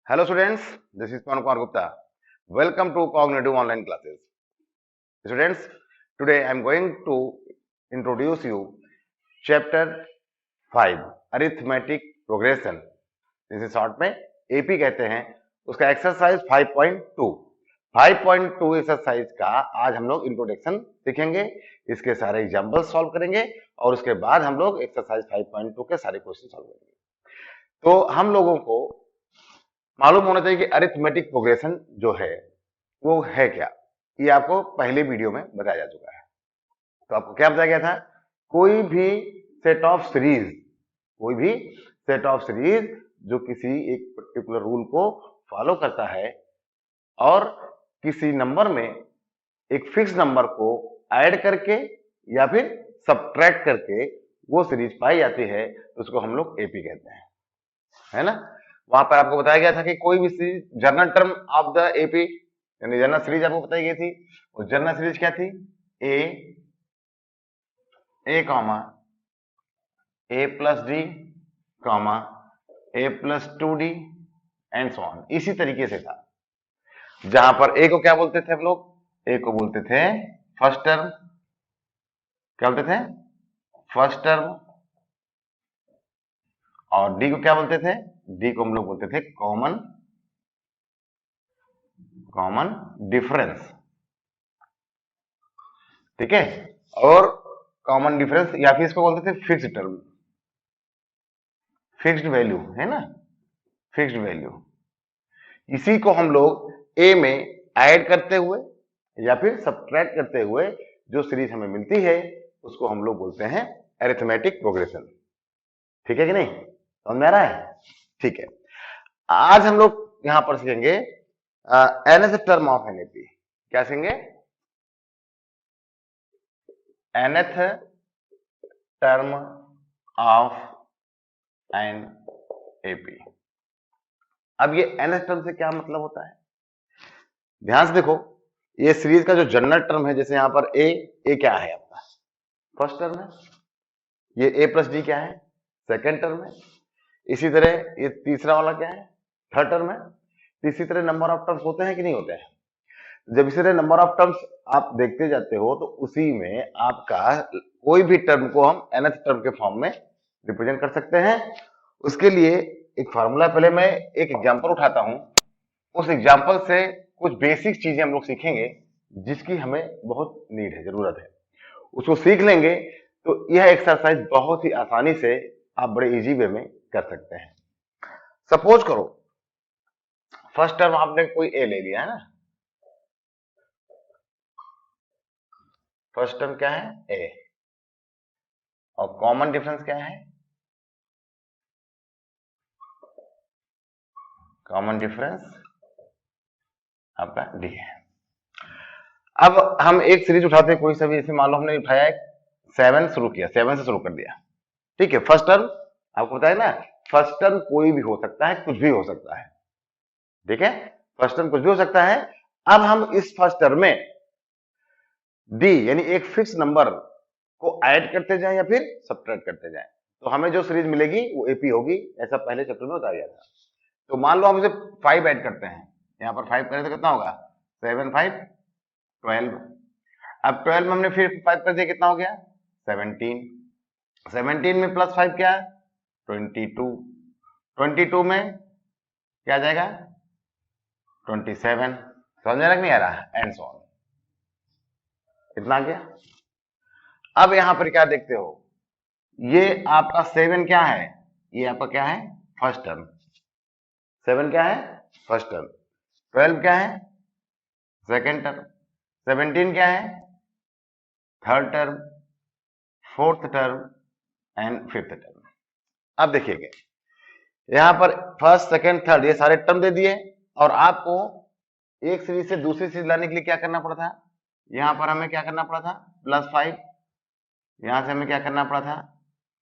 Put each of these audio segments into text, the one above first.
Hello students, this is Pawan Kumar Gupta. Welcome to Cognitive Online Classes. Students, today I am going to introduce you chapter 5 Arithmetic Progression. जिसे short में AP कहते हैं. उसका exercise 5.2 exercise का आज हम लोग इंट्रोडक्शन सीखेंगे. इसके सारे एग्जांपल्स सॉल्व करेंगे और उसके बाद हम लोग एक्सरसाइज 5.2 के सारे क्वेश्चन सॉल्व करेंगे. तो हम लोगों को मालूम होना चाहिए कि अरिथमेटिक प्रोग्रेशन जो है वो है क्या. ये आपको पहले वीडियो में बताया जा चुका है. तो आपको क्या बताया गया था? कोई भी सेट ऑफ सीरीज जो किसी एक पर्टिकुलर रूल को फॉलो करता है और किसी नंबर में एक फिक्स नंबर को ऐड करके या फिर सब्ट्रैक्ट करके वो सीरीज पाई जाती है, तो उसको हम लोग एपी कहते हैं, है ना. वहां पर आपको बताया गया था कि कोई भी series general term of the AP यानी जर्नल सीरीज आपको बताई गई थी. वो जर्नल सीरीज क्या थी? A comma a plus d comma a plus 2d and so on. इसी तरीके से था, जहां पर ए को क्या बोलते थे हम लोग? ए को बोलते थे फर्स्ट टर्म. क्या बोलते थे? First term. और डी को क्या बोलते थे? डी को हम लोग बोलते थे कॉमन डिफरेंस. ठीक है. और कॉमन डिफरेंस या फिर इसको बोलते थे फिक्स्ड टर्म, फिक्स्ड वैल्यू, है ना, फिक्स्ड वैल्यू. इसी को हम लोग ए में ऐड करते हुए या फिर सब्ट्रैक्ट करते हुए जो सीरीज हमें मिलती है उसको हम लोग बोलते हैं अरिथमेटिक प्रोग्रेशन. ठीक है कि नहीं? समझ में आ रहा है? ठीक है. आज हम लोग यहां पर सीखेंगे nth term of an AP. क्या सीखेंगे? nth term of an AP. अब ये nth टर्म से क्या मतलब होता है? ध्यान से देखो, ये सीरीज का जो जनरल टर्म है, जैसे यहां पर ए क्या है आपका? फर्स्ट टर्म है. ये ए प्लस डी क्या है? सेकेंड टर्म है. इसी तरह ये तीसरा वाला क्या है? थर्ड टर्म है. इसी तरह नंबर ऑफ टर्म्स होते हैं कि नहीं होते हैं? जब इसी तरह नंबर ऑफ टर्म्स आप देखते जाते हो तो उसी में आपका कोई भी टर्म को हम nth टर्म के फॉर्म में रिप्रेजेंट कर सकते हैं. उसके लिए एक फॉर्मूला, पहले मैं एक एग्जांपल उठाता हूं. उस एग्जांपल से कुछ बेसिक चीजें हम लोग सीखेंगे जिसकी हमें बहुत नीड है, जरूरत है. उसको सीख लेंगे तो यह एक्सरसाइज बहुत ही आसानी से आप बड़े इजी वे में कर सकते हैं. सपोज करो फर्स्ट टर्म आपने कोई ए ले लिया है ना. फर्स्ट टर्म क्या है? ए. और कॉमन डिफरेंस क्या है? कॉमन डिफरेंस आपका डी है. अब हम एक सीरीज उठाते हैं कोई सा भी. जैसे मान लो हमने उठाया 7 शुरू किया, 7 से शुरू कर दिया. ठीक है. फर्स्ट टर्म आपको बताया ना, फर्स्ट टर्म कोई भी हो सकता है, कुछ भी हो सकता है. ठीक है. फर्स्ट टर्म कुछ भी हो सकता है. अब हम इस फर्स्ट टर्म में डी यानी एक फिक्स नंबर को ऐड करते जाएं या फिर सब्ट्रैक्ट करते जाएं, तो हमें जो सीरीज मिलेगी वो एपी होगी. ऐसा पहले चैप्टर में बताया गया था. तो मान लो हम इसे 5 ऐड करते हैं. यहां पर 5 करें तो कितना होगा? 7 5 12. अब 12 में हमने फिर 5 कर दिया, कितना हो गया? 17. 17 में प्लस 5 क्या है? 22. 22 में क्या आ जाएगा? 27. समझ में नहीं आ रहा? And so on. इतना आ गया. अब यहां पर क्या देखते हो? ये आपका 7 क्या है? ये आपका क्या है? First term. 7 क्या है? First term. 12 क्या है? Second term. 17 क्या है? Third term, fourth term and fifth term. अब देखिएगा, यहां पर फर्स्ट सेकेंड थर्ड ये सारे टर्म दे दिए और आपको एक सीरीज से दूसरी सीरीज लाने के लिए क्या करना पड़ा था? यहां पर हमें क्या करना पड़ा था? +5. यहां से हमें क्या करना पड़ा था?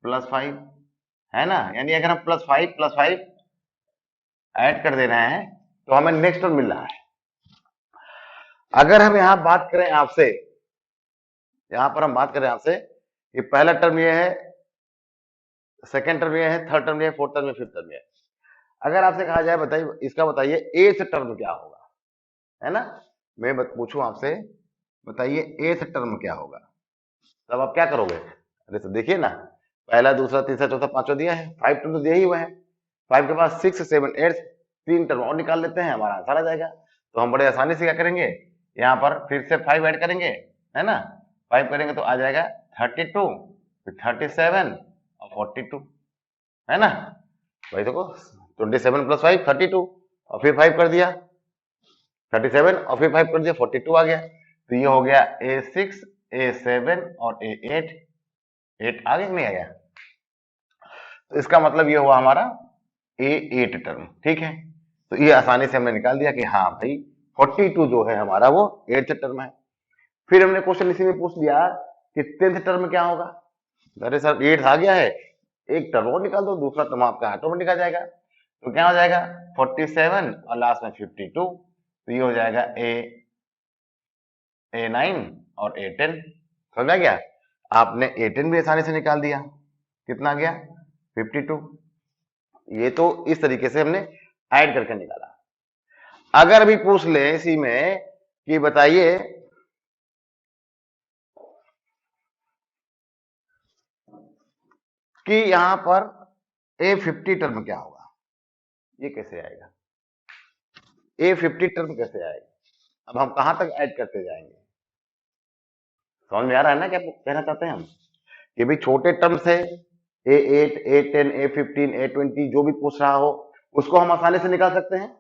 +5, है ना. यानी अगर हम +5 ऐड कर दे रहे हैं तो हमें नेक्स्ट टर्म मिल रहा है. अगर हम यहां बात करें आपसे, यहां पर हम बात करें आपसे, ये पहला टर्म ये है, सेकेंड टर्म ये है, थर्ड टर्म ये है, फोर्थ टर्म ये, फिफ्थ टर्म ये है. अगर आपसे कहा जाए बताइए इसका बताइए एथ टर्म क्या होगा, है ना, मैं पूछूं आपसे बताइए एथ टर्म क्या होगा, तब आप क्या करोगे? अरे तो देखिए ना, पहला दूसरा तीसरा चौथा पांचवा दिया है, 5 टर्म तो दिया ही हुआ है, 5 के बाद 6 7 8 3 टर्म और निकाल लेते हैं, हमारा आंसर आ जाएगा। तो हम बड़े आसानी से क्या करेंगे, यहाँ पर फिर से 5 ऐड करेंगे, है ना, 5 करेंगे तो आ जाएगा 32, फिर 37 और 42, है ना। भाई देखो 27 + 5 32 और फिर 5 कर दिया 37 और फिर 5 कर दिया 42 आ गया। तो ये हो गया A6 A7 और A8, 8 आ गया कि नहीं आया? तो इसका मतलब ये हुआ हमारा A8 टर्म, ठीक है। तो ये आसानी से हमने निकाल दिया कि हाँ भाई 42 जो है हमारा वो 8th टर्म है। फिर हमने क्वेश्चन इसी में पूछ लिया कि 10th टर्म क्या होगा। अरे सर 8 आ गया है, एक टर्म और निकाल दो, दूसरा टर्म आपका ऑटोमेटिक आ जाएगा। तो क्या हो जाएगा 47 और लास्ट में 52, तो ये हो जाएगा A9 और A10। समझा गया? आपने A10 भी आसानी से निकाल दिया, कितना आ गया 52। ये तो इस तरीके से हमने ऐड करके निकाला। अगर अभी पूछ ले इसी में कि बताइए कि यहां पर A50 टर्म क्या होगा, ये कैसे आएगा, A50 टर्म कैसे आएगा? अब हम कहां तक ऐड करते जाएंगे, समझ में आ रहा है ना क्या कहना चाहते हैं हम? कि भाई छोटे टर्म से A8 A10 A15 A20 जो भी पूछ रहा हो उसको हम आसानी से निकाल सकते हैं,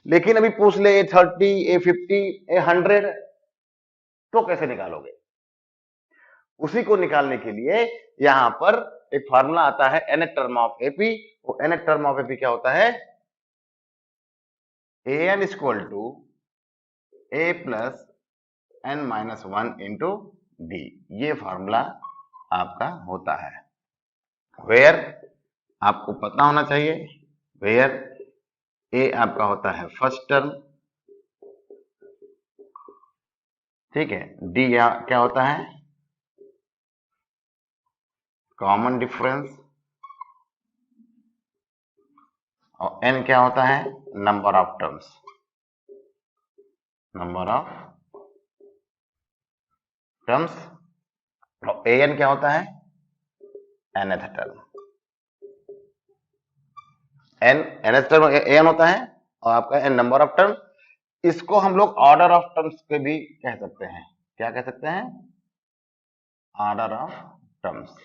लेकिन अभी पूछ ले A30 A50 A100 तो कैसे निकालोगे? उसी को निकालने के लिए यहां पर एक फार्मूला आता है nth टर्म ऑफ एपी। वो nth टर्म ऑफ एपी क्या होता है, an equal to a plus n minus 1 into d, ये फार्मूला आपका होता है। वेयर आपको पता होना चाहिए, वेयर ए आपका होता है फर्स्ट टर्म, ठीक है, डी क्या होता है कॉमन डिफरेंस, और एन क्या होता है number of terms, number of terms, और ए एन क्या होता है nth term, nth term n होता है और आपका एन नंबर ऑफ टर्म। इसको हम लोग ऑर्डर ऑफ टर्म्स के भी कह सकते हैं, क्या कह सकते हैं, order of terms.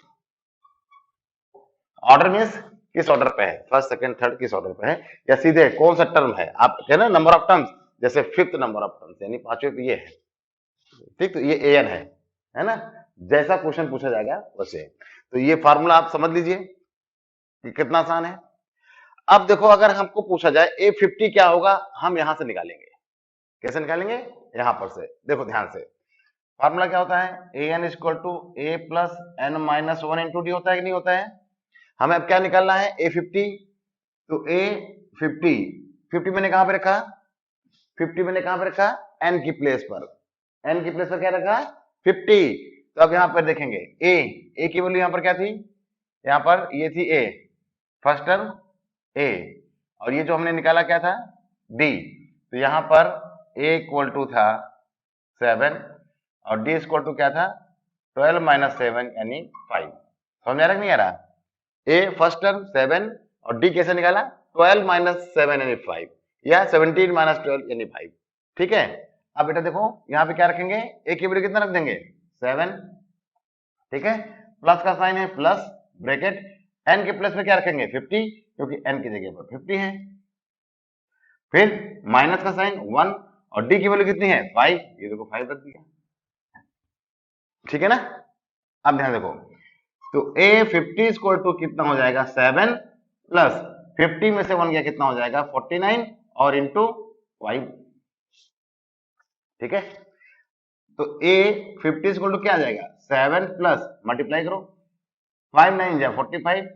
Order means किस ऑर्डर पे है, फर्स्ट सेकंड थर्ड किस ऑर्डर पे है, या सीधे कौन सा टर्म है, आप कह ना नंबर ऑफ टर्म्स, जैसे फिफ्थ नंबर ऑफ टर्म्स यानी पांचवे पे ये है, ठीक, तो ये एन है ना, जैसा क्वेश्चन पूछा जाएगा वैसे। तो ये फार्मूला आप समझ लीजिए कि कितना आसान है। अब देखो अगर हमको पूछा जाए A50 क्या होगा, हम यहां से निकालेंगे, कैसे निकालेंगे, यहां पर से देखो ध्यान से, फार्मूला क्या होता है an equal to a plus n minus 1 into d होता है कि नहीं होता है। हमें अब क्या निकालना है A50, तो A50 50 मैंने कहां पे रखा, 50 मैंने कहां पे रखा n की प्लेस पर, n की प्लेस पर क्या रखा 50। तो अब यहां पर देखेंगे a की वैल्यू यहां पर क्या थी, यहां पर ये थी a फर्स्ट टर्म a, और ये जो हमने निकाला क्या था d, तो यहां पर a इक्वल टू था 7 और d इक्वल टू क्या था 12 माइनस 7 यानी 5। समझ आ रहा नहीं आ रहा, a फर्स्ट टर्म 7 और d कैसे निकाला 12 माइनस 7 यानी 5, या 17 माइनस 12 यानी 5, ठीक है। अब बेटा देखो यहाँ पे क्या रखेंगे, a की वैल्यू कितना रख देंगे 7, ठीक है, प्लस का साइन है प्लस ब्रैकेट, n के प्लस में क्या रखेंगे 50 क्योंकि n की जगह पर 50 है, फिर माइनस का साइन 1 और d की वैल्यू कितनी है 5, ये देखो 5 रख दिया, ठीक है ना। अब ध्यान देखो, तो A50 इक्वल टू कितना हो जाएगा 7 प्लस 50 में से 1 गया कितना हो जाएगा 49 और इंटू 5, ठीक है। तो A50 इक्वल टू क्या आ जाएगा 7 प्लस मल्टीप्लाई करो, 5 9 जा 45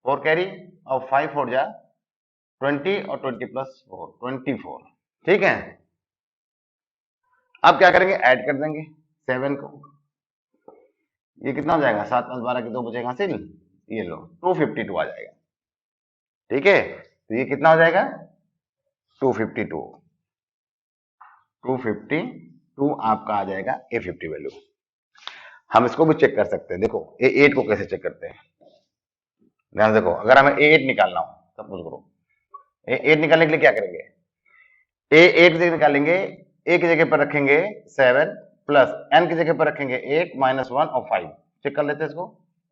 4 कैरी और 5 4 जा 20 और 20 प्लस 4 24, ठीक है। अब क्या करेंगे ऐड कर देंगे 7 को, ये कितना हो जाएगा 7 + 12 के 2 बचेगा हासिल, ये लो 252 आ जाएगा, ठीक है। तो ये कितना हो जाएगा 252 आपका आ जाएगा A50 वैल्यू। हम इसको भी चेक कर सकते हैं, देखो A8 को कैसे चेक करते हैं, ध्यान देखो, अगर हमें A8 निकालना हो, सपोज करो A8 निकालने के लिए क्या करेंगे, A8 से निकालेंगे, A की जगह पर रखेंगे 7 प्लस N की जगह पर रखेंगे 8 माइनस 1 और 5, चेक कर लेते हैं इसको।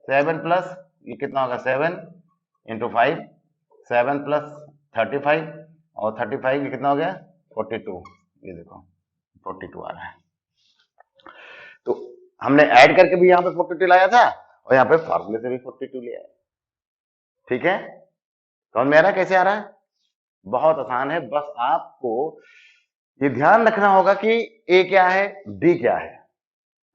7 प्लस ये कितना होगा 7 इंटू 5, 7 प्लस 35 और 35 ये कितना हो गया 42, ये देखो 42 आ रहा है। तो हमने ऐड करके भी यहाँ पे 42 लाया था और यहाँ पे फॉर्मूले से भी 42 लिया है, ठीक है। समझ में आ रहा है कैसे आ रहा है, बहुत आसान है, बस आपको ये ध्यान रखना होगा कि ए क्या है डी क्या है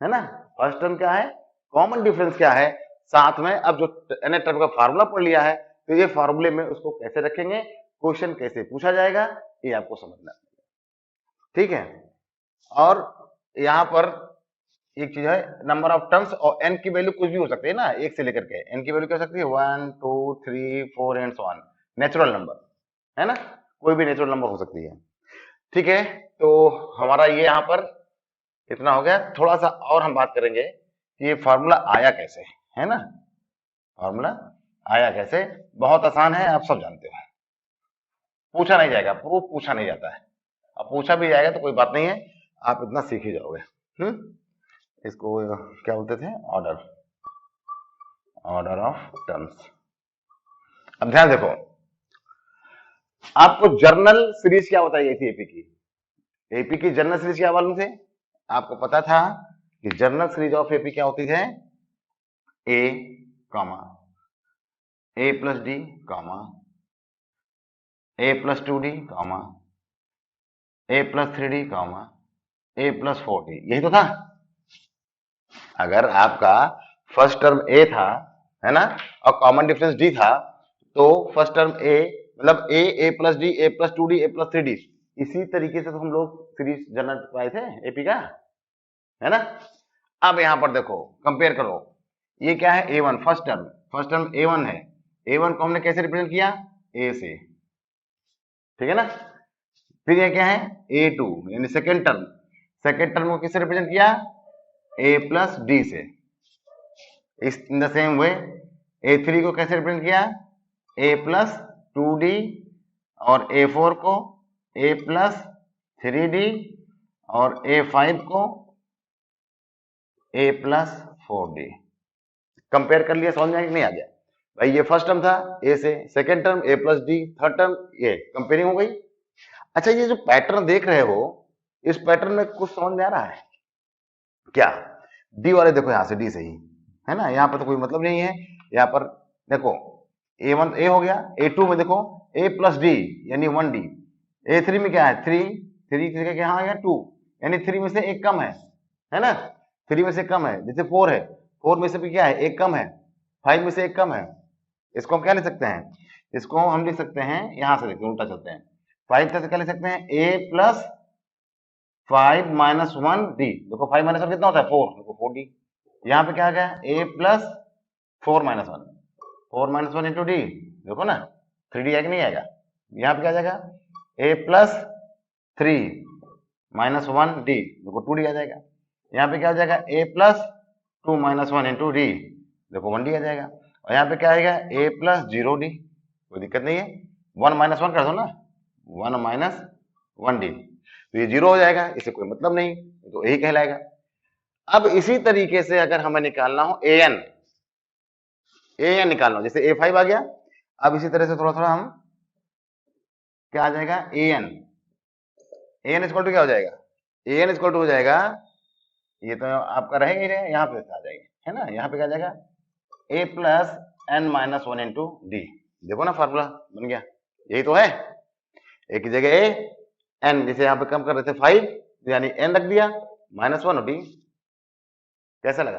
ना, फर्स्ट टर्म क्या है, कॉमन डिफरेंस क्या है, साथ में अब जो nth टर्म का फार्मूला पढ़ लिया है तो ये फार्मूले में उसको कैसे रखेंगे, क्वेश्चन कैसे पूछा जाएगा, ये आपको समझना है, ठीक है। और यहां पर एक चीज है, नंबर ऑफ टर्म्स और n की वैल्यू कुछ भी हो सकती है ना, एक से लेकर के n की वैल्यू क्या हो सकती है 1 2 3 4 and so on, natural number है ना, कोई भी नेचुरल नंबर हो सकती है, ठीक है। तो हमारा ये यहाँ पर इतना हो गया, थोड़ा सा और हम बात करेंगे कि ये फॉर्मूला आया कैसे, है ना, फॉर्मूला आया कैसे, बहुत आसान है, आप सब जानते हो, पूछा नहीं जाएगा, प्रूफ पूछा नहीं जाता है, अब पूछा भी जाएगा तो कोई बात नहीं है, आप इतना सीख ही जाओगे। इसको क्या बोलते थे, ऑर्डर ऑफ टर्म्स। अब ध्यान देखो, आपको जर्नल सीरीज क्या बताई गई थी एपी की जर्नल सीरीज क्या मालूम थे, आपको पता था कि जर्नल सीरीज ऑफ एपी क्या होती है, ए comma a plus d comma a plus 2d comma a plus 3d comma a plus 4d, यही तो था। अगर आपका फर्स्ट टर्म ए था, है ना, और कॉमन डिफरेंस डी था, तो फर्स्ट टर्म ए मतलब a plus d a plus 2d a plus 3d, इसी तरीके से तो हम लोग सीरीज जनरल पाए थे एपी का, है ना। अब यहां पर देखो कंपेयर करो, ये क्या है A1 फर्स्ट टर्म A1 है, A1 को हमने कैसे रिप्रेजेंट किया A से, ठीक है ना। फिर ये क्या है A2 यानी सेकेंड टर्म को किससे रिप्रेजेंट किया A प्लस डी से, इस in the same way A3 को कैसे रिप्रेजेंट किया A प्लस 2d और A4 को A प्लस 3d और A5 को A प्लस 4d, कंपेयर कर लिया, समझ में आ गया कि नहीं आ गया भाई, ये फर्स्ट टर्म था A से, second term A plus D, third term ये कंपेयरिंग हो गई। अच्छा ये जो पैटर्न देख रहे हो, इस पैटर्न में कुछ समझ में आ रहा है क्या, डी वाले देखो यहां से डी से ही है ना, यहाँ पर तो कोई मतलब नहीं है, यहाँ पर देखो A1 A हो गया, A2 में देखो A प्लस डी यानी 1d, A3 में क्या है 3 की जगह क्या आ गया 2, यानी 3 में से एक कम है ना, 3 में से कम है, जैसे 4 है, 4 में से भी क्या है एक कम है, 5 में से एक कम है, इसको हम क्या लिख सकते हैं, इसको हम लिख सकते हैं, यहां से देखते उल्टा चलते हैं, 5 से क्या लिख सकते हैं A प्लस 5 माइनस 1d, देखो 5 माइनस 1 कितना होता है 4, देखो 4d, यहाँ पे क्या आ गया A plus 4 minus 1, 4 minus 1 into D, देखो ना 3d है कि नहीं आएगा, यहाँ पे क्या आ जाएगा A प्लस 3 माइनस 1d, देखो 2d आ जाएगा, यहाँ पे क्या आ जाएगा A plus 2 minus 1 into D, देखो 1d आ जाएगा, और यहाँ पे क्या आएगा A प्लस 0d, कोई दिक्कत नहीं है, 1 माइनस 1 कर दो ना, 1 माइनस 1d, तो ये 0 हो जाएगा, इसे कोई मतलब नहीं, तो यही कहलाएगा। अब इसी तरीके से अगर हमें निकालना हो an निकालना हो, जैसे A5 आ गया, अब इसी तरह से थोड़ा थोड़ा हम क्या आ जाएगा an इक्वल टू क्या हो जाएगा, an इक्वल टू हो जाएगा, ये तो आपका रहेगा ही रहेगा, यहाँ पे आ जाएगा, है ना, यहाँ पे क्या आ जाएगा A plus n minus 1 into D, देखो ना फार्मूला बन गया, यही तो है, एक की जगह A n, जैसे यहाँ पे कम कर रहे थे 5 यानी n रख दिया माइनस 1 और डी, कैसा लगा,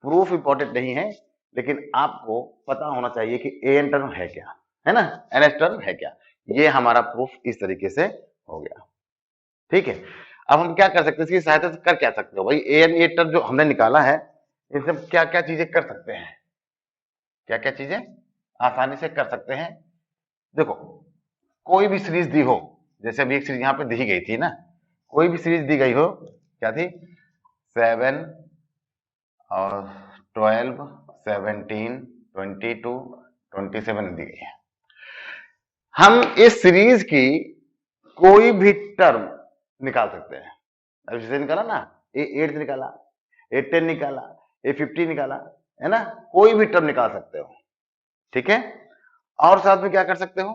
प्रूफ इंपॉर्टेंट नहीं है, लेकिन आपको पता होना चाहिए कि an टर्म है क्या, है ना, ns टर्म है क्या, ये हमारा प्रूफ इस तरीके से हो गया, ठीक है। अब हम क्या कर सकते हैं, इसकी सहायता से कर क्या सकते हो भाई, an ये टर्म जो हमने निकाला है, इनसे क्या क्या चीजें कर सकते हैं, क्या क्या चीजें आसानी से कर सकते हैं, देखो कोई भी सीरीज दी हो, जैसे अभी एक सीरीज यहाँ पे दी गई थी ना, कोई भी सीरीज दी गई हो, क्या थी 7 और 12 17 22 27 दी गई है। हम इस सीरीज की कोई भी टर्म निकाल सकते हैं। अब जैसे निकाला ना, A8 निकाला, A10 निकाला, A50 निकाला, है ना, कोई भी टर्म निकाल सकते हो, ठीक है। और साथ में क्या कर सकते हो,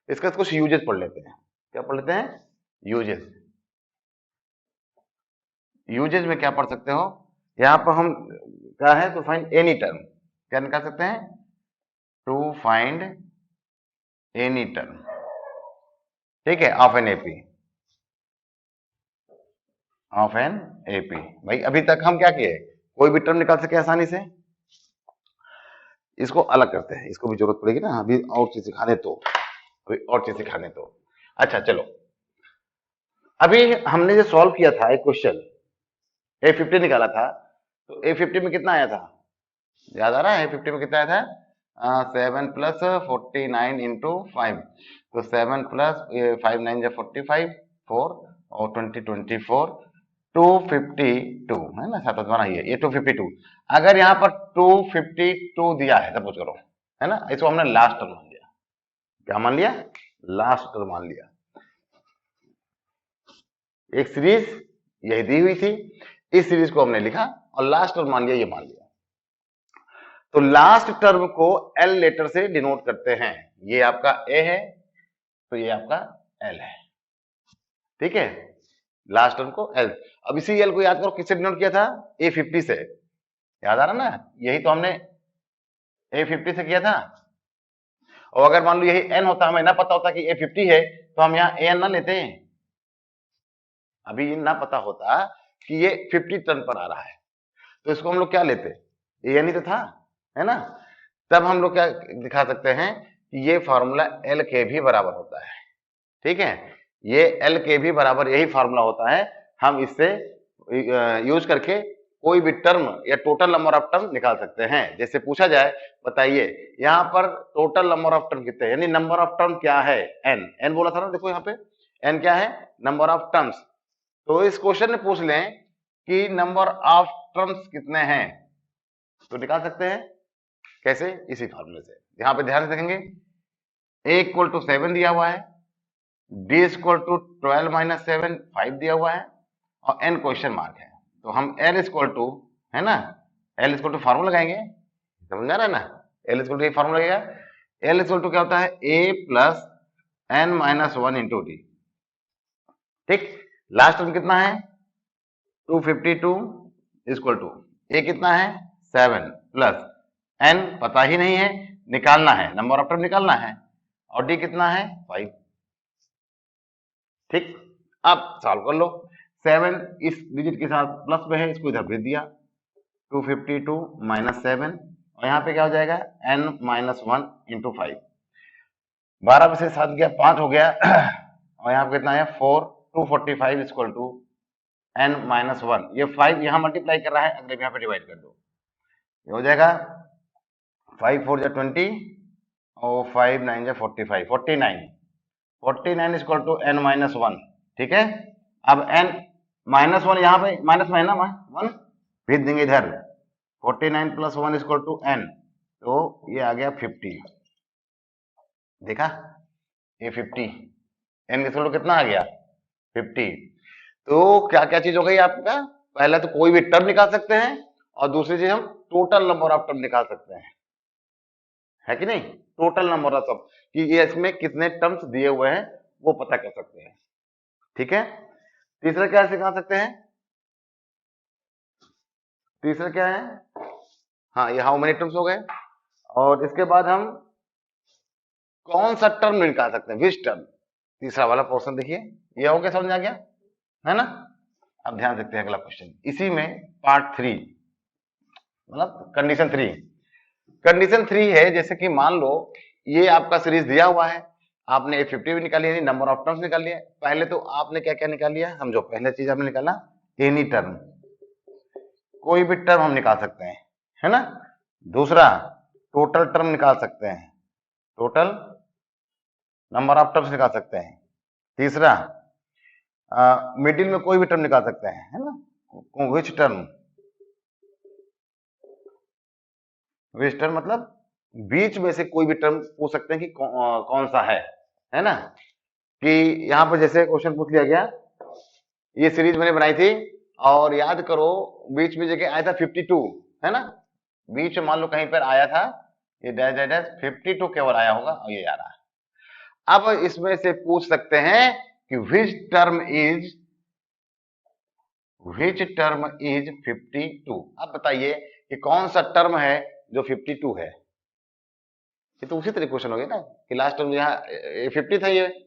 इसका कुछ यूजेस पढ़ लेते हैं। क्या पढ़ लेते हैं, यूजेस। यूजेस में क्या पढ़ सकते हो, यहां पर हम क्या है, टू फाइंड एनी टर्म, क्या निकाल सकते हैं, टू फाइंड एनी टर्म, ठीक है, of an AP, of an AP. भाई अभी तक हम क्या किए, कोई भी टर्म निकाल सके आसानी से। इसको अलग करते हैं, इसको भी जरूरत पड़ेगी ना, अभी और चीज सिखाने तो, अभी और चीज सिखाने तो। अच्छा चलो, अभी हमने जो सॉल्व किया था एक क्वेश्चन, A50 निकाला था, तो A50 में कितना आया था, याद आ रहा है, A50 में कितना आया था, 7 प्लस 49 इंटू 5, तो 7 प्लस 5 9 जा 45, 4 और 20 24, 252 है ना, 7 12 ये 252। अगर यहाँ पर 252 दिया है, सपोज करो, है ना, इसको हमने लास्ट टर्म मान लिया। क्या मान लिया, लास्ट टर्म मान लिया। एक सीरीज यही दी हुई थी, इस सीरीज को हमने लिखा और लास्ट टर्म मान लिया, ये मान लिया। तो लास्ट टर्म को एल लेटर से डिनोट करते हैं, ये आपका ए है तो ये आपका एल है, ठीक है, लास्ट टर्म को एल। अब इसी एल को याद करो, किससे डिनोट किया था, A50 से, याद आ रहा ना, यही तो हमने A50 से किया था। और अगर मान लो यही एन होता, हमें ना पता होता कि A50 है, तो हम यहाँ एन ना लेते हैं। अभी ना पता होता कि ये 50 टर्न पर आ रहा है, तो इसको हम लोग क्या लेते, एन ही तो था, है ना। तब हम लोग क्या दिखा सकते हैं कि ये फॉर्मूला एल के भी बराबर होता है, ठीक है, ये एल के भी बराबर यही फॉर्मूला होता है। हम इससे यूज करके कोई भी टर्म या टोटल नंबर ऑफ टर्म निकाल सकते हैं। जैसे पूछा जाए, बताइए यहाँ पर टोटल नंबर ऑफ टर्म कितने, यानी नंबर ऑफ टर्म क्या है, एन, एन बोला था ना, देखो यहाँ पे एन क्या है, नंबर ऑफ टर्म्स। तो इस क्वेश्चन में पूछ लें कि नंबर ऑफ टर्म्स कितने हैं, तो निकाल सकते हैं कैसे, इसी फॉर्मूले से। यहां पे ध्यान से देखेंगे, a इक्वल टू 7 दिया हुआ है, d इक्वल टू 12 माइनस 7 5 दिया हुआ है, और n क्वेश्चन मार्क है। तो हम l इक्वल टू, है ना, l इक्वल टू फॉर्मूला लगाएंगे, समझ आ रहा है ना, l इक्वल टू ये फॉर्मूला लगेगा। l इक्वल टू क्या होता है, a plus n minus 1 into D, ठीक। लास्ट टर्म कितना है 252 इक्वल टू a कितना है 7 प्लस n पता ही नहीं है, निकालना है, नंबर ऑफ टर्म निकालना है, और d कितना है 5, ठीक। अब सॉल्व कर लो, 7 इस डिजिट के साथ प्लस में है, इसको इधर भेज दिया, 252 माइनस 7, और यहाँ पे क्या हो जाएगा n माइनस 1 इंटू 5, 12 में से 7 गया 5 हो गया, और यहाँ पे कितना है 4, 245 इक्वल टू n माइनस 1, ये 5 यहाँ मल्टीप्लाई कर रहा है, अगले यहाँ पे डिवाइड कर दो, ये हो जाएगा 5 4 जा 20 और 5 9 जा 45, 49 इक्वल टू n माइनस 1, ठीक है। अब n माइनस 1 यहाँ पे माइनस में है ना, 1 भेज देंगे इधर, 49 प्लस 1 इक्वल टू n, तो ये आ गया 50, देखा, ये 50, n इक्वल टू कितना आ गया 50। तो क्या क्या चीज हो गई आपका, पहला तो कोई भी टर्म निकाल सकते हैं, और दूसरी चीज हम टोटल नंबर ऑफ टर्म निकाल सकते हैं, है कि नहीं, टोटल नंबर ऑफ टर्म, कि ये इसमें कितने टर्म्स दिए हुए हैं वो पता कर सकते हैं, ठीक है। तीसरा क्या सिखा सकते हैं, तीसरा क्या है, हाँ ये हाउ मेनी टर्म्स हो गए, और इसके बाद हम कौन सा टर्म निकाल सकते हैं, विच टर्म, तीसरा वाला पोर्शन देखिए, ये हो गया, समझ आ गया, है ना। अब ध्यान देखते हैं अगला क्वेश्चन, इसी में पार्ट 3, मतलब कंडीशन 3, कंडीशन 3 है, जैसे कि मान लो ये आपका सीरीज दिया हुआ है, आपने A50 भी निकाली, यानी नंबर ऑफ टर्म्स निकाल लिया। पहले तो आपने क्या क्या निकाल लिया, हम जो पहले चीज आपने निकाला एनी टर्म, कोई भी टर्म हम निकाल सकते हैं, है ना। दूसरा टोटल टर्म निकाल सकते हैं, टोटल नंबर ऑफ टर्म्स निकाल सकते हैं। तीसरा मिडिल में कोई भी टर्म निकाल सकते हैं, है ना, विच टर्म मतलब बीच में से कोई भी टर्म पूछ सकते हैं कि कौन सा है ना। कि यहां पर जैसे क्वेश्चन पूछ लिया गया, ये सीरीज मैंने बनाई थी और याद करो बीच में जगह आया था 52, है ना, बीच में मान लो कहीं पर आया था ये डैश डैश डैश 52 केवल आया होगा और ये आ रहा है। अब इसमें से पूछ सकते हैं कि विच टर्म इज 52। अब बताइए कि कौन सा टर्म है जो 52 है। ये तो उसी तरह क्वेश्चन हो गया ना कि लास्ट टर्म यहाँ 50 था, ये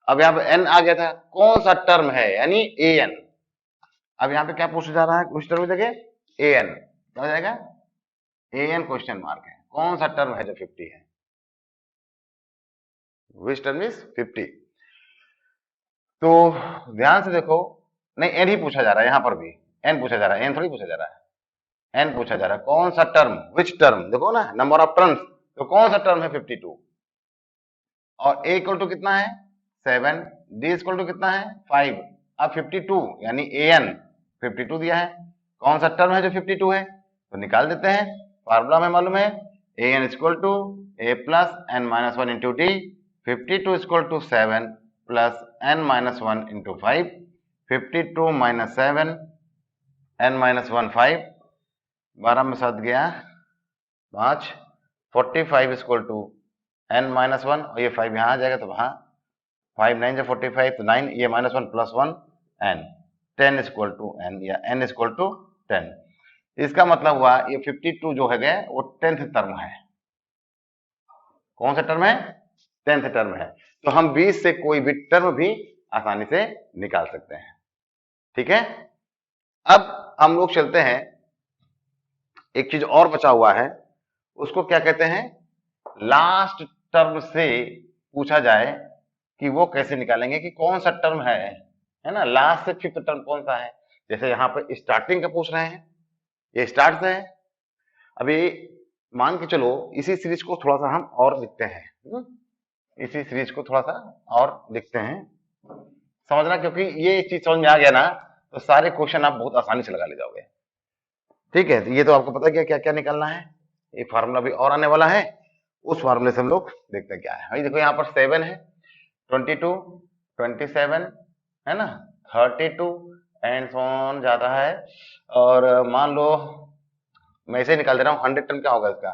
अब यहाँ पे एन आ गया था, कौन सा टर्म है यानी ए एन। अब यहाँ पे क्या पूछा जा रहा है उस टर्म की जगह ए एन, क्या हो जाएगा ए एन क्वेश्चन मार्क है, कौन सा टर्म है जो 50 है, विच टर्म इज 50। तो ध्यान से देखो, नहीं एन ही पूछा जा रहा है, यहां पर भी एन पूछा जा रहा है, एन थोड़ी पूछा जा रहा है, एन पूछा जा रहा है, कौन सा टर्म, विच टर्म, देखो ना नंबर ऑफ टर्म्स, तो कौन सा टर्म है 52। और ए इक्वल टू कितना है 7, डी इक्वल टू कितना है 5, अब 52 यानी ए एन 52 दिया है, कौन सा टर्म है जो 52 है, तो निकाल देते हैं। फार्मूला में मालूम है a n equal to a plus n minus 1 into d, 52 equal to 7 plus n minus 1 into 5, 52 minus 7 n minus 1 5, 12 में 7 गया 5, 45 इक्वल टू एन माइनस 1 और ये 5 यहाँ आ जाएगा तो वहाँ 5 9 45 तो 9, ये minus 1 plus 1 n, 10 equal to n या एन इक्वल टू 10। इसका मतलब हुआ ये 52 जो है गया वो 10th टर्म है। कौन सा टर्म है 10th टर्म है। तो हम 20 से कोई भी टर्म भी आसानी से निकाल सकते हैं, ठीक है। अब हम लोग चलते हैं, एक चीज और बचा हुआ है, उसको क्या कहते हैं, लास्ट टर्म से पूछा जाए कि वो कैसे निकालेंगे कि कौन सा टर्म है ना, लास्ट से 5th टर्म कौन सा है। जैसे यहाँ पे स्टार्टिंग का पूछ रहे हैं, ये स्टार्ट से है। अभी मान के चलो इसी सीरीज को थोड़ा सा हम और लिखते हैं, इसी सीरीज को थोड़ा सा और लिखते हैं, समझना, क्योंकि ये चीज समझ में आ गया ना तो सारे क्वेश्चन आप बहुत आसानी से लगा ले जाओगे, ठीक है। तो ये तो आपको पता क्या क्या क्या निकालना है, ये फार्मूला भी और आने वाला है, उस फार्मूले से हम लोग देखते हैं क्या है। भाई देखो यहाँ पर 7 है, 22 27 है ना, 32 एंड सो ऑन जाता है। और मान लो मैं इसे निकाल दे रहा हूँ, 100 टर्म क्या होगा इसका,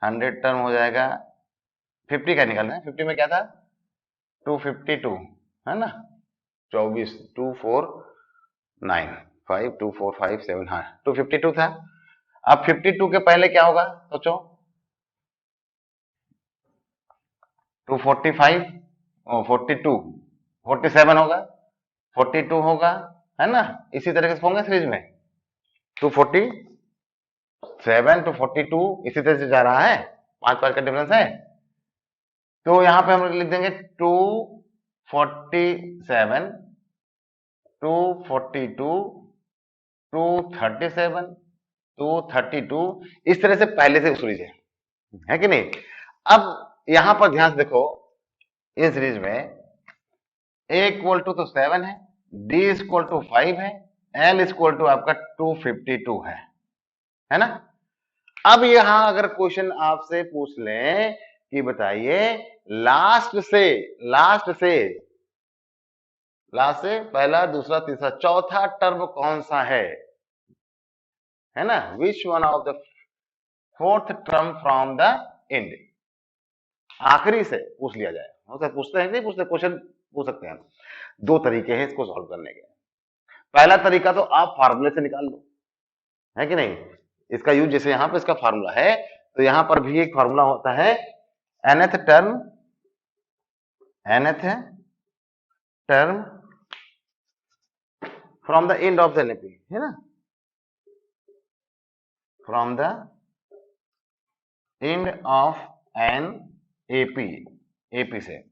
100 टर्म हो जाएगा 50 का निकालना है, 50 में क्या था 252 है ना, 24 2 4 9 5 2 4 5 7, हाँ 252 था। अब 52 के पहले क्या होगा सोचो, 245 42 47 होगा, 42 होगा, है ना, इसी तरह से होंगे सीरीज में 247 टू 42 इसी तरह से जा रहा है, 5 का डिफरेंस है। तो यहां पे हम लिख देंगे 247 242 237 232, इस तरह से पहले से सीरीज है कि नहीं। अब यहां पर ध्यान से देखो, इस सीरीज में ए इक्वल टू तो 7 है, डी इक्वल टू 5 है, एल इक्वल टू आपका 252 है ना। अब यहां अगर क्वेश्चन आपसे पूछ लें कि बताइए लास्ट से पहला दूसरा तीसरा चौथा टर्म कौन सा है ना, which one of the 4th term from the end, आखिरी से पूछ लिया जाए, पूछते हैं नहीं पूछते, क्वेश्चन पूछ सकते हैं। दो तरीके हैं इसको सॉल्व करने के। पहला तरीका तो आप फार्मूले से निकाल लो, है कि नहीं, इसका यूज जैसे यहां पर इसका फार्मूला है तो यहां पर भी एक फार्मूला होता है, nth term from the end of the NAP, है ना, from the end of an AP से।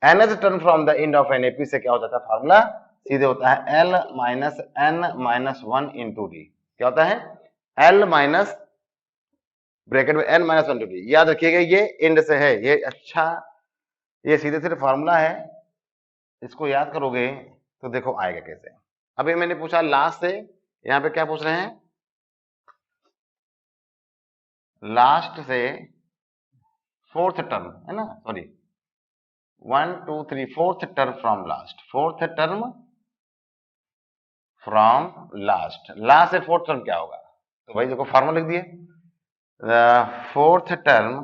nth term from the end of an AP से क्या हो जाता है फार्मूला, सीधे होता है L minus n minus 1 into D. क्या होता है L माइनस ब्रैकेट में n माइनस 1 टू डी। याद रखिएगा ये इंड से है ये। अच्छा, ये सीधे सीधे फॉर्मूला है, इसको याद करोगे तो देखो आएगा कैसे। अभी मैंने पूछा लास्ट से, यहाँ पे क्या पूछ रहे हैं, लास्ट से फोर्थ टर्म है ना, sorry 1 2 3 fourth term from last, fourth term from last. Last से फोर्थ टर्म क्या होगा, तो भाई देखो फॉर्मूला लिख दिए, fourth term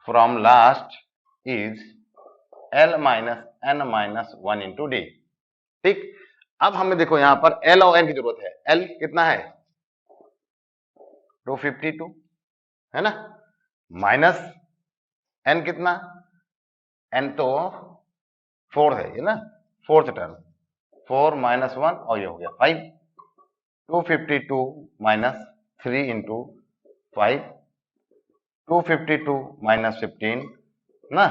from last is L minus n minus 1 into D. ठीक, अब हमें देखो यहां पर L और N की जरूरत है। L कितना है 252 है ना, माइनस N कितना, N तो 4 है ये ना, फोर्थ टर्म 4 माइनस 1 और ये हो गया 5। 252 माइनस 3 इंटू 5, 252 माइनस 15 ना,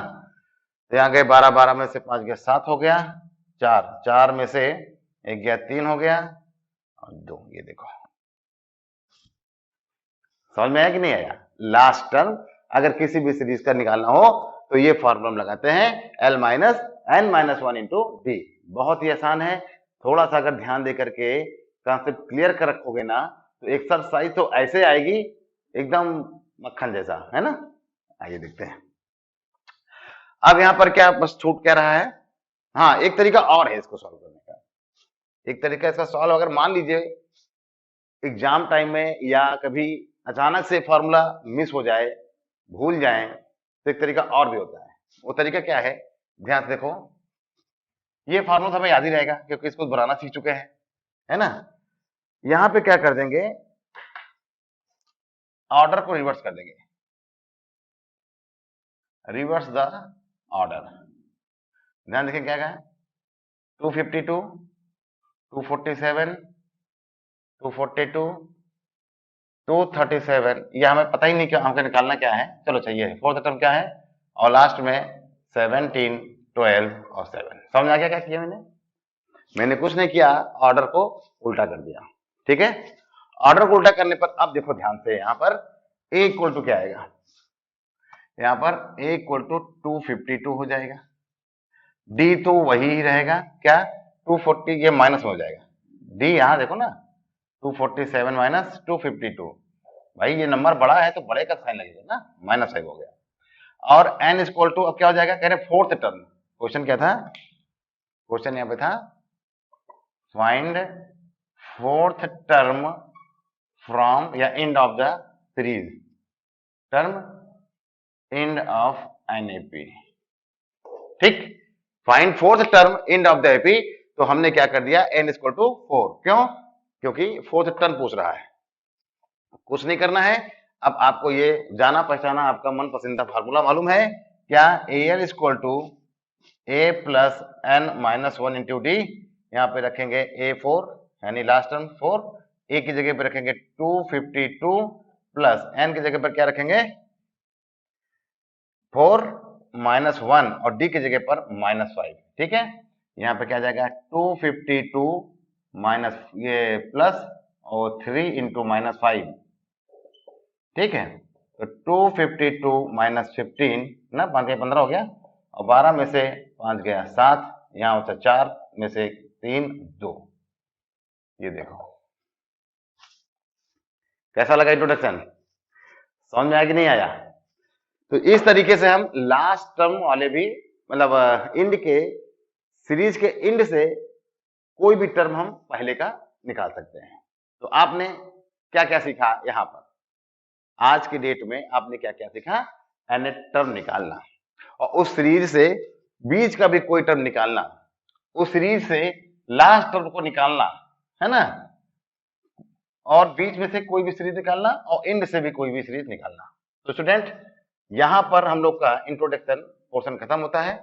तो यहाँ गए 12, 12 में से 5 गया 7 हो गया, 4, 4 में से 1 गया 3 हो गया और 2। ये देखो समझ में आया कि नहीं आया। लास्ट टर्म अगर किसी भी सीरीज का निकालना हो तो ये फॉर्मूला लगाते हैं L minus n minus 1 into D. बहुत ही आसान है, थोड़ा सा अगर ध्यान दे करके कॉन्सेप्ट क्लियर कर रखोगे ना तो एक्सरसाइज तो ऐसे आएगी एकदम मक्खन जैसा, है ना। आइए देखते हैं अब यहाँ पर क्या बस छूट क्या रहा है। हाँ, एक तरीका और है इसको सॉल्व करने का। एक तरीका इसका सॉल्व, अगर मान लीजिए एग्जाम टाइम में या कभी अचानक से फॉर्मूला मिस हो जाए, भूल जाए, तो एक तरीका और भी होता है। वो तरीका क्या है, ध्यान से देखो, ये फॉर्मूला तो हमें याद ही रहेगा क्योंकि इसको बनाना सीख चुके हैं, है ना। यहां पे क्या कर देंगे, ऑर्डर को रिवर्स कर देंगे, रिवर्स द ऑर्डर। ध्यान देखें क्या कहा, 252, 247, 242, 237, ये हमें पता ही नहीं क्या हमको निकालना क्या है। चलो चाहिए फोर्थ टर्म क्या है, और लास्ट में 17, 12 और 7। समझ आ गया क्या किया मैंने कुछ नहीं किया, ऑर्डर को उल्टा कर दिया। ठीक है, ऑर्डर को उल्टा करने पर अब देखो ध्यान से, यहां पर A इक्वल टू क्या आएगा, यहां पर A इक्वल टू 252 हो जाएगा, D तो वही ही रहेगा क्या 240, ये माइनस में हो जाएगा, D यहां देखो ना 247 माइनस 252, भाई ये नंबर बड़ा है तो बड़े का साइन लगेगा ना, माइनस 5 हो गया। और n इक्वल टू अब क्या हो जाएगा, कह रहे फोर्थ टर्म। क्वेश्चन क्या था, क्वेश्चन यहां पे था फाइंड फोर्थ टर्म फ्रॉम या end of the series, term end of an AP. ठीक, find fourth term end of the AP, तो हमने क्या कर दिया n इक्वल टू 4। क्यों, क्योंकि फोर्थ टर्म पूछ रहा है, कुछ नहीं करना है। अब आपको ये जाना पहचाना आपका मन पसंदीदा फार्मूला मालूम है क्या, AL equal to A plus n minus 1 into d. यहाँ पे रखेंगे A4 यानी लास्ट टर्म 4, A की जगह पे रखेंगे 252 प्लस n की जगह पर क्या रखेंगे 4 माइनस 1 और D की जगह पर माइनस 5। ठीक है, यहाँ पे क्या जाएगा 252 माइनस ये प्लस और 3 इंटू माइनस 5। ठीक है, तो 252 माइनस 15 ना, 5 के 15 हो गया, और 12 में से 5 गया 7, यहाँ होता 4 में से 3 2। ये देखो कैसा लगा इंट्रोडक्शन, समझ में आया कि नहीं आया। तो इस तरीके से हम लास्ट टर्म वाले भी, मतलब इंड के सीरीज के इंड से कोई भी टर्म हम पहले का निकाल सकते हैं। तो आपने क्या क्या सीखा यहां पर, आज की डेट में आपने क्या क्या सीखा, एन टर्म निकालना, और उस सीरीज से बीच का भी कोई टर्म निकालना, उस सीरीज से लास्ट टर्म को निकालना, है ना, और बीच में से कोई भी सीरीज निकालना, और एंड से भी कोई भी सीरीज निकालना। तो स्टूडेंट, यहां पर हम लोग का इंट्रोडक्शन पोर्शन खत्म होता है।